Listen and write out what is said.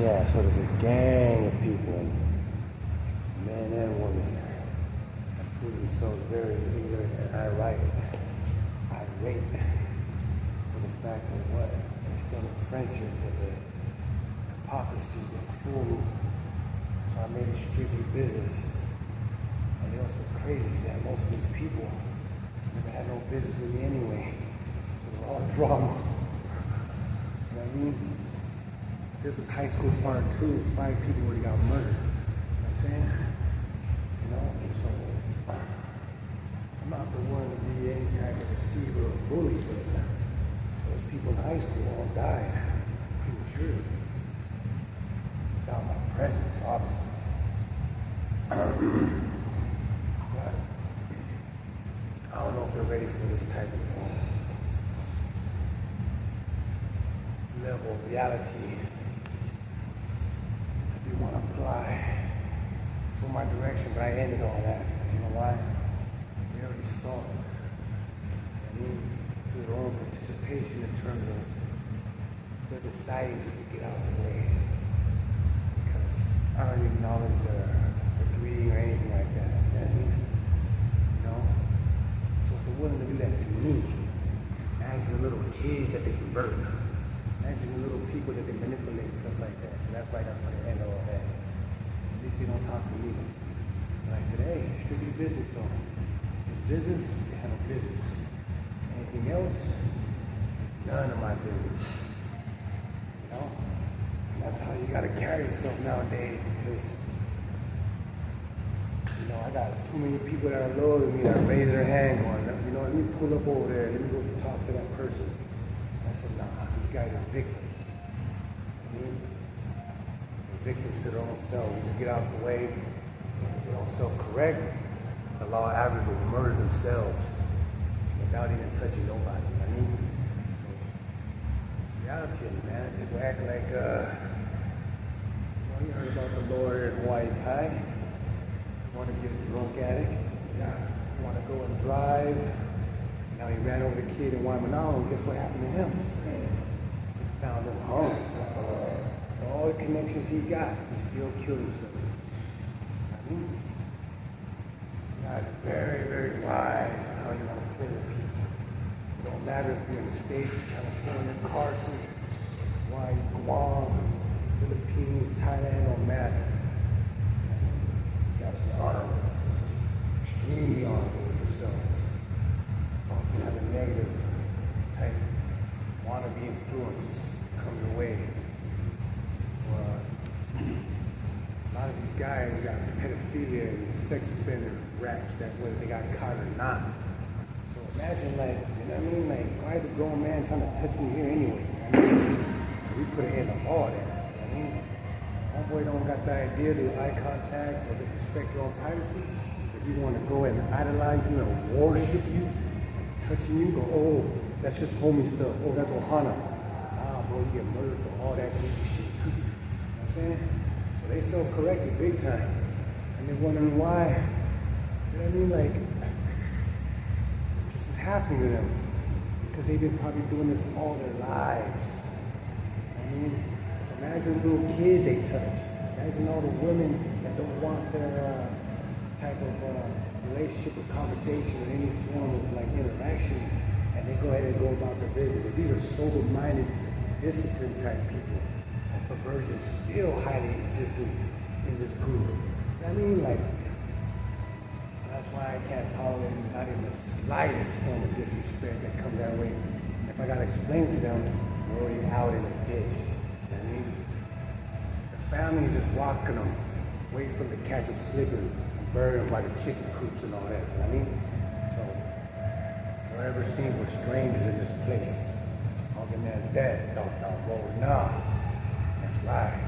Yeah, so there's a gang of people, men and women, that prove themselves very ignorant and irate for the fact of what? Extended friendship with the hypocrisy that fooled me. So I made it strictly business. And you know what's so crazy is that most of these people never had no business with me anyway. So they're all drama. You know what I mean? This is high school part 2. 5 people already got murdered. You know what I'm saying? You know? So I'm not the one to be any type of deceiver or bully, but those people in high school all died prematurely. Without my presence, obviously. But I don't know if they're ready for this type of level of reality. I do want to apply to my direction, but I ended all that. You know why? We already saw it. I mean, through their own participation in terms of they're deciding just to get out of the way. Because I don't acknowledge their degree or anything like that. You know what I mean? You know? So if they're willing to do that to me, imagine the little kids that they convert. Imagine the little people that they manipulate, stuff like that. So that's why I got to put an end to all that. At least they don't talk to me. And I said, hey, strictly business though. It's business, you handle business. Anything else is none of my business. You know? And that's how you gotta carry yourself nowadays, because you know, I got too many people that are loyal to me that raise their hand going, you know, let me pull up over there, let me go talk to that person. I said, nah, these guys are victims. I mean, they're victims to their own self. We just get out of the way, they don't self-correct. The law of averages will murder themselves without even touching nobody. I mean, so it's reality, man. People act like, you know, you heard about the lawyer in Hawaii Kai. You want to get a drunk addict. You want to go and drive. Now he ran over the kid in Waimanalo, and guess what happened to him? He found him hung. All the connections he got, he still killed himself. I mean, very, very wise on how you want to play with people. It don't matter if you're in the States, California, Carson, Hawaii, Guam, Philippines, Thailand, don't matter. You got to be honorable, extremely honorable with yourself. Don't have a negative type wannabe influence come your way. A lot of these guys got pedophilia and sex offender raps that whether they got caught or not. So imagine, like, you know what I mean? Like, why is a grown man trying to touch me here anyway? You know what I mean? So we put an end to all that. You know what I mean? Homeboy don't got the idea to eye contact or just respect your own privacy. If you want to go and idolize you and worship you, touching you, go, oh, that's just homie stuff. Oh, that's Ohana. Ah, boy, you get murdered for all that goofy shit. You know what I'm saying? So they self-corrected big time. And they're wondering why. You know what I mean? Like, this is happening to them. Because they've been probably doing this all their lives. You know what I mean? So imagine the little kids they touch. Imagine all the women that don't want their type of relationship or conversation or any form of like interaction, and they go ahead and go about their business. These are sober-minded, disciplined type people. And perversion is still highly existent in this group. You know what I mean? Like, so that's why I can't tolerate not even the slightest form of disrespect that comes that way. If I gotta explain to them, we're already out in the ditch. You know what I mean? The family's just walking them, waiting for them to catch them slipping. Buried by the chicken coops and all that, you know what I mean? So, don't ever think we're strangers in this place. Talking that, no, that's right.